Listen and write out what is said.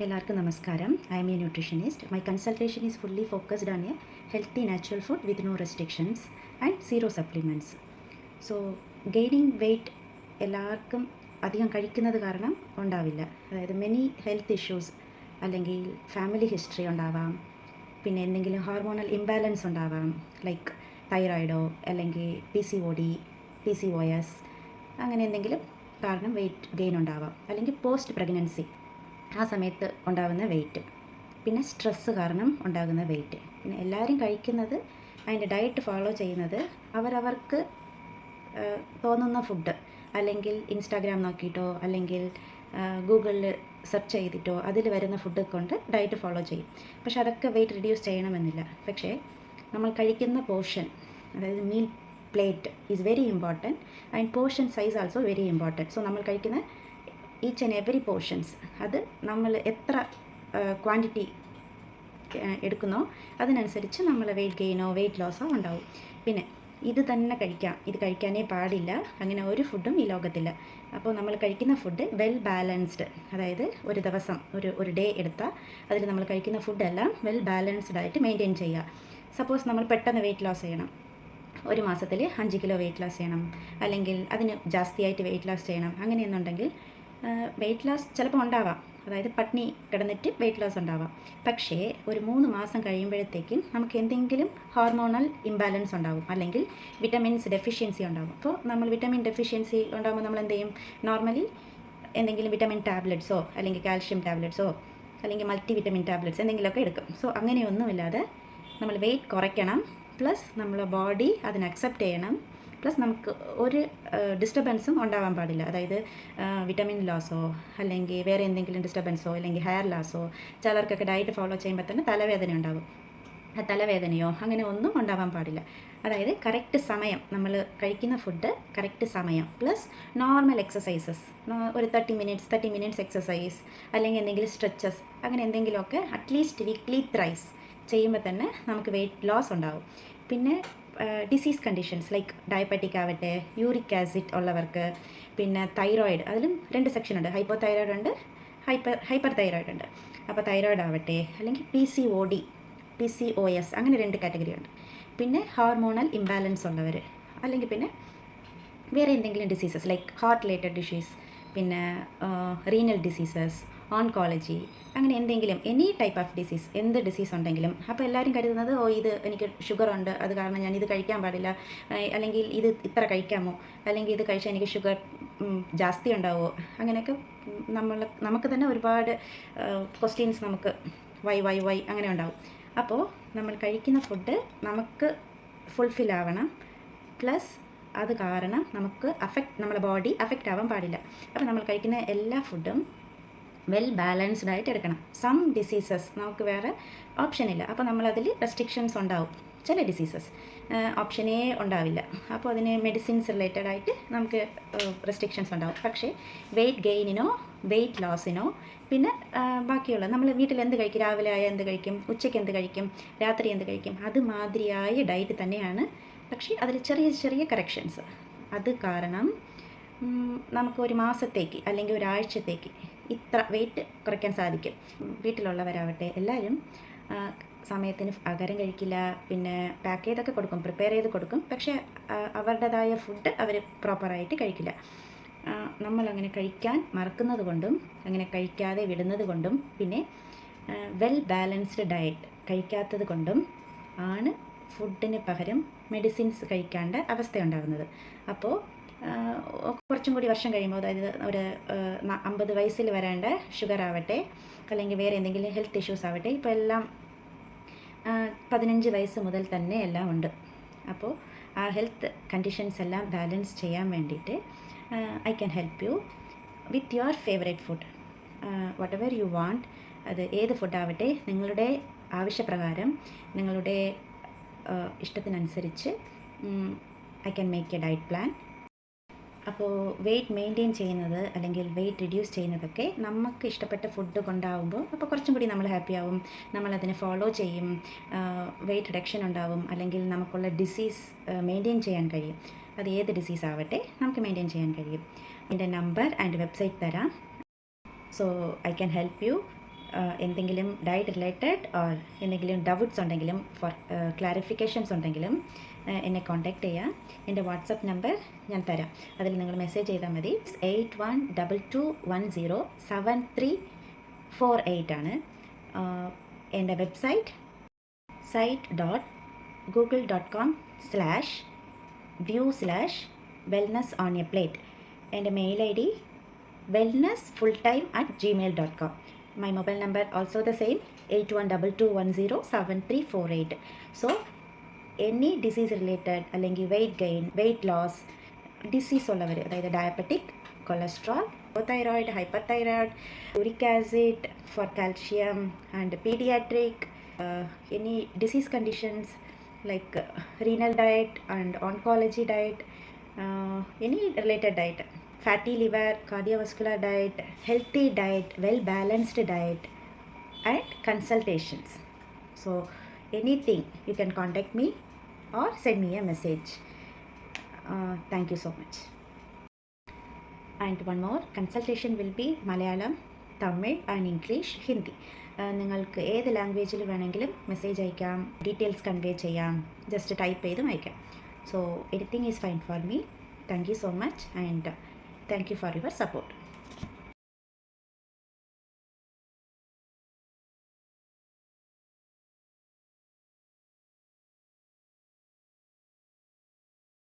എല്ലാവർക്കും നമസ്കാരം. I am a nutritionist. My consultation is fully focused on a healthy natural food with no restrictions and zero supplements. So gaining weight എല്ലാവർക്കും അധികം കഴിക്കുന്നത് കാരണം ഉണ്ടാവില്ല. അതായത് മെനി ഹെൽത്ത് ഇഷ്യൂസ് അല്ലെങ്കിൽ ഫാമിലി ഹിസ്റ്ററി ഉണ്ടാവാം, പിന്നെ എന്തെങ്കിലും ഹോർമോണൽ ഇംബാലൻസ് ഉണ്ടാവാം, ലൈക്ക് തൈറോയിഡോ അല്ലെങ്കിൽ PCOD, PCOS, അങ്ങനെ എന്തെങ്കിലും കാരണം വെയ്റ്റ് ഗെയിൻ ഉണ്ടാവാം. അല്ലെങ്കിൽ പോസ്റ്റ് പ്രഗ്നൻസി ആ സമയത്ത് ഉണ്ടാകുന്ന വെയിറ്റ്, പിന്നെ സ്ട്രെസ്സ് കാരണം ഉണ്ടാകുന്ന വെയിറ്റ്. പിന്നെ എല്ലാവരും കഴിക്കുന്നത്, അതിൻ്റെ ഡയറ്റ് ഫോളോ ചെയ്യുന്നത് അവരവർക്ക് തോന്നുന്ന ഫുഡ്, അല്ലെങ്കിൽ ഇൻസ്റ്റാഗ്രാം നോക്കിയിട്ടോ അല്ലെങ്കിൽ ഗൂഗിളിൽ സെർച്ച് ചെയ്തിട്ടോ അതിൽ വരുന്ന ഫുഡ് കൊണ്ട് ഡയറ്റ് ഫോളോ ചെയ്യും. പക്ഷെ അതൊക്കെ വെയിറ്റ് റിഡ്യൂസ് ചെയ്യണമെന്നില്ല. പക്ഷേ നമ്മൾ കഴിക്കുന്ന പോർഷൻ, അതായത് meal plate is very important and portion size also very important. So നമ്മൾ കഴിക്കുന്ന ഈച്ച് ആൻഡ് എവറി പോർഷൻസ്, അത് നമ്മൾ എത്ര ക്വാണ്ടിറ്റി എടുക്കുന്നോ അതിനനുസരിച്ച് നമ്മൾ വെയിറ്റ് ഗെയിനോ വെയിറ്റ് ലോസോ ഉണ്ടാവും. പിന്നെ ഇത് തന്നെ കഴിക്കാം, ഇത് കഴിക്കാനേ പാടില്ല, അങ്ങനെ ഒരു ഫുഡും ഈ ലോകത്തില്ല. അപ്പോൾ നമ്മൾ കഴിക്കുന്ന ഫുഡ് വെൽ ബാലൻസ്ഡ്, അതായത് ഒരു ദിവസം ഒരു ഡേ എടുത്താൽ അതിൽ നമ്മൾ കഴിക്കുന്ന ഫുഡെല്ലാം വെൽ ബാലൻസ്ഡ് ആയിട്ട് മെയിൻറ്റെയിൻ ചെയ്യുക. സപ്പോസ് നമ്മൾ പെട്ടെന്ന് വെയിറ്റ് ലോസ് ചെയ്യണം, ഒരു മാസത്തിൽ 5 കിലോ വെയിറ്റ് ലോസ് ചെയ്യണം, അല്ലെങ്കിൽ അതിന് ജാസ്തിയായിട്ട് വെയിറ്റ് ലോസ് ചെയ്യണം, അങ്ങനെയെന്നുണ്ടെങ്കിൽ വെയിറ്റ് ലോസ് ചിലപ്പോൾ ഉണ്ടാവാം. അതായത് പട്ടിണി കിടന്നിട്ട് വെയിറ്റ് ലോസ് ഉണ്ടാവാം. പക്ഷേ ഒരു 3 മാസം കഴിയുമ്പോഴത്തേക്കും നമുക്ക് എന്തെങ്കിലും ഹോർമോണൽ ഇംബാലൻസ് ഉണ്ടാകും, അല്ലെങ്കിൽ വിറ്റമിൻസ് ഡെഫിഷ്യൻസി ഉണ്ടാകും. അപ്പോൾ നമ്മൾ വിറ്റമിൻ ഡെഫിഷ്യൻസി ഉണ്ടാകുമ്പോൾ നമ്മൾ എന്ത് ചെയ്യും? നോർമലി എന്തെങ്കിലും വിറ്റമിൻ ടാബ്ലറ്റ്സോ അല്ലെങ്കിൽ കാൽഷ്യം ടാബ്ലറ്റ്സോ അല്ലെങ്കിൽ മൾട്ടി വിറ്റമിൻ ടാബ്ലറ്റ്സ് എന്തെങ്കിലുമൊക്കെ എടുക്കും. സോ അങ്ങനെയൊന്നുമില്ലാതെ നമ്മൾ വെയിറ്റ് കുറയ്ക്കണം, പ്ലസ് നമ്മളെ ബോഡി അതിനെ അക്സെപ്റ്റ് ചെയ്യണം, പ്ലസ് നമുക്ക് ഒരു ഡിസ്റ്റർബൻസും ഉണ്ടാവാൻ പാടില്ല. അതായത് വിറ്റമിൻ ലോസോ അല്ലെങ്കിൽ വേറെ എന്തെങ്കിലും ഡിസ്റ്റർബൻസോ അല്ലെങ്കിൽ ഹെയർ ലോസോ, ചിലർക്കൊക്കെ ഡയറ്റ് ഫോളോ ചെയ്യുമ്പോൾ തന്നെ തലവേദന ഉണ്ടാകും, തലവേദനയോ അങ്ങനെ ഒന്നും ഉണ്ടാവാൻ പാടില്ല. അതായത് കറക്റ്റ് സമയം, നമ്മൾ കഴിക്കുന്ന ഫുഡ് കറക്റ്റ് സമയം, പ്ലസ് നോർമൽ എക്സസൈസസ്, ഒരു 30 മിനിറ്റ്സ് എക്സസൈസ് അല്ലെങ്കിൽ എന്തെങ്കിലും സ്ട്രെച്ചസ്, അങ്ങനെ എന്തെങ്കിലുമൊക്കെ അറ്റ്ലീസ്റ്റ് വീക്ക്ലി ത്രൈസ് ചെയ്യുമ്പോൾ തന്നെ നമുക്ക് വെയിറ്റ് ലോസ് ഉണ്ടാവും. പിന്നെ ഡിസീസ് കണ്ടീഷൻസ് ലൈക്ക് ഡയബറ്റിക് ആവട്ടെ, യൂറിക് ആസിഡ് ഉള്ളവർക്ക്, പിന്നെ തൈറോയിഡ്, അതിലും 2 സെക്ഷൻ ഉണ്ട്, ഹൈപ്പോ തൈറോയിഡ് ഉണ്ട്, ഹൈപ്പർ തൈറോയിഡ് ഉണ്ട്. അപ്പോൾ തൈറോയിഡ് ആവട്ടെ, അല്ലെങ്കിൽ PCOD, PCOS, അങ്ങനെ 2 കാറ്റഗറി ഉണ്ട്. പിന്നെ ഹോർമോണൽ ഇംബാലൻസ് ഉള്ളവർ, അല്ലെങ്കിൽ പിന്നെ വേറെ എന്തെങ്കിലും diseases like heart related disease, പിന്നെ റീനൽ ഡിസീസസ്, ഓൺകോളജി, അങ്ങനെ എന്തെങ്കിലും എനി ടൈപ്പ് ഓഫ് ഡിസീസ്, എന്ത് ഡിസീസ് ഉണ്ടെങ്കിലും. അപ്പോൾ എല്ലാവരും കരുതുന്നത്, ഇത് എനിക്ക് ഷുഗർ ഉണ്ട്, അത് കാരണം ഞാൻ ഇത് കഴിക്കാൻ പാടില്ല, അല്ലെങ്കിൽ ഇത് ഇത്ര കഴിക്കാമോ, അല്ലെങ്കിൽ ഇത് കഴിച്ചാൽ എനിക്ക് ഷുഗർ ജാസ്തി ഉണ്ടാവുമോ, അങ്ങനെയൊക്കെ നമുക്ക് തന്നെ ഒരുപാട് ക്വസ്റ്റ്യൻസ് നമുക്ക് വൈ അങ്ങനെ ഉണ്ടാവും. അപ്പോൾ നമ്മൾ കഴിക്കുന്ന ഫുഡ് നമുക്ക് ഫുൾഫിൽ ആവണം, പ്ലസ് അത് കാരണം നമുക്ക് നമ്മുടെ ബോഡി അഫക്റ്റ് ആവാൻ പാടില്ല. അപ്പോൾ നമ്മൾ കഴിക്കുന്ന എല്ലാ ഫുഡും വെൽ ബാലൻസ്ഡ് ആയിട്ട് എടുക്കണം. സം ഡിസീസസ് നമുക്ക് വേറെ ഓപ്ഷനില്ല, അപ്പോൾ നമ്മളതിൽ റെസ്ട്രിക്ഷൻസ് ഉണ്ടാവും. ചില ഡിസീസസ് ഓപ്ഷനേ ഉണ്ടാവില്ല, അപ്പോൾ അതിന് മെഡിസിൻസ് റിലേറ്റഡ് ആയിട്ട് നമുക്ക് റെസ്ട്രിക്ഷൻസ് ഉണ്ടാവും. പക്ഷേ വെയിറ്റ് ഗെയിനിനോ വെയിറ്റ് ലോസിനോ, പിന്നെ ബാക്കിയുള്ള നമ്മൾ വീട്ടിൽ എന്ത് കഴിക്കും, രാവിലെ ആയാൽ എന്ത് കഴിക്കും, ഉച്ചയ്ക്ക് എന്ത് കഴിക്കും, രാത്രി എന്ത് കഴിക്കും, അതുമാതിരിയായ ഡയറ്റ് തന്നെയാണ്. പക്ഷേ അതിൽ ചെറിയ ചെറിയ കറക്ഷൻസ്. അത് കാരണം നമുക്ക് ഒരു മാസത്തേക്ക് അല്ലെങ്കിൽ ഒരാഴ്ചത്തേക്ക് ഇത്ര വെയിറ്റ് കുറയ്ക്കാൻ സാധിക്കും. വീട്ടിലുള്ളവരാവട്ടെ എല്ലാവരും സമയത്തിന് ആഹാരം കഴിക്കില്ല, പിന്നെ പാക്ക് ചെയ്തൊക്കെ കൊടുക്കും, പ്രിപ്പയർ ചെയ്ത് കൊടുക്കും, പക്ഷേ അവരുടേതായ ഫുഡ് അവർ പ്രോപ്പറായിട്ട് കഴിക്കില്ല. നമ്മളങ്ങനെ കഴിക്കാൻ മറക്കുന്നത് കൊണ്ടും അങ്ങനെ കഴിക്കാതെ വിടുന്നത് കൊണ്ടും, പിന്നെ വെൽ ബാലൻസ്ഡ് ഡയറ്റ് കഴിക്കാത്തത് കൊണ്ടും ആണ് ഫുഡിന് പകരം മെഡിസിൻസ് കഴിക്കേണ്ട അവസ്ഥയുണ്ടാകുന്നത്. അപ്പോൾ കുറച്ചും കൂടി വർഷം കഴിയുമ്പോൾ, അതായത് ഒരു 50 വയസ്സിൽ വരേണ്ട ഷുഗർ ആവട്ടെ അല്ലെങ്കിൽ വേറെ എന്തെങ്കിലും ഹെൽത്ത് ഇഷ്യൂസ് ആവട്ടെ, ഇപ്പോൾ എല്ലാം 15 വയസ്സ് മുതൽ തന്നെ എല്ലാം ഉണ്ട്. അപ്പോൾ ആ ഹെൽത്ത് കണ്ടീഷൻസ് എല്ലാം ബാലൻസ് ചെയ്യാൻ വേണ്ടിയിട്ട് I can help you with your favourite food, what ever you want. അത് ഏത് ഫുഡാവട്ടെ, നിങ്ങളുടെ ആവശ്യപ്രകാരം, നിങ്ങളുടെ ഇഷ്ടത്തിനനുസരിച്ച് I can make A diet plan. അപ്പോൾ വെയിറ്റ് മെയിൻറ്റെയിൻ ചെയ്യുന്നത് അല്ലെങ്കിൽ വെയിറ്റ് റിഡ്യൂസ് ചെയ്യുന്നതൊക്കെ നമുക്ക് ഇഷ്ടപ്പെട്ട ഫുഡ് കൊണ്ടാവുമ്പോൾ അപ്പോൾ കുറച്ചും കൂടി നമ്മൾ ഹാപ്പി ആവും, നമ്മളതിനെ ഫോളോ ചെയ്യും, വെയിറ്റ് റിഡക്ഷൻ ഉണ്ടാവും, അല്ലെങ്കിൽ നമുക്കുള്ള ഡിസീസ് മെയിൻറ്റെയിൻ ചെയ്യാൻ കഴിയും. അത് ഏത് ഡിസീസ് ആവട്ടെ നമുക്ക് മെയിൻറ്റെയിൻ ചെയ്യാൻ കഴിയും. എൻ്റെ നമ്പർ ആൻഡ് വെബ്സൈറ്റ് തരാം. So I can help you എന്തെങ്കിലും ഡയറ്റ് റിലേറ്റഡ് ഓർ എന്തെങ്കിലും ഡൗട്ട്സ് ഉണ്ടെങ്കിലും ഫോർ ക്ലാരിഫിക്കേഷൻസ് ഉണ്ടെങ്കിലും എന്നെ കോൺടാക്റ്റ് ചെയ്യാം. എൻ്റെ വാട്സപ്പ് നമ്പർ ഞാൻ തരാം, അതിൽ നിങ്ങൾ മെസ്സേജ് ചെയ്താൽ മതി. 8122107348 ആണ്. എൻ്റെ വെബ്സൈറ്റ് site.google.com/view/wellness-on-a-plate. എൻ്റെ mail ID wellnessfulltime@gmail.com. My mobile number also the same, 8122107348. So any disease related അല്ലെങ്കിൽ weight gain, weight loss, disease ഉള്ളവർ, അതായത് diabetic, cholesterol, thyroid, hyperthyroid, uric acid for calcium and paediatric, any disease conditions like renal diet and oncology diet, any related diet, fatty liver, cardiovascular diet, healthy diet, well balanced diet and consultations. So anything you can contact me or send me a message. Thank you so much. And one more, consultation will be Malayalam, Tamil and English, Hindi. നിങ്ങൾക്ക് ഏത് ലാംഗ്വേജിൽ വേണമെങ്കിലും message അയക്കാം, details convey ചെയ്യാം, just type ചെയ്തും അയക്കാം. So anything is fine for me. Thank you so much and thank you for your support.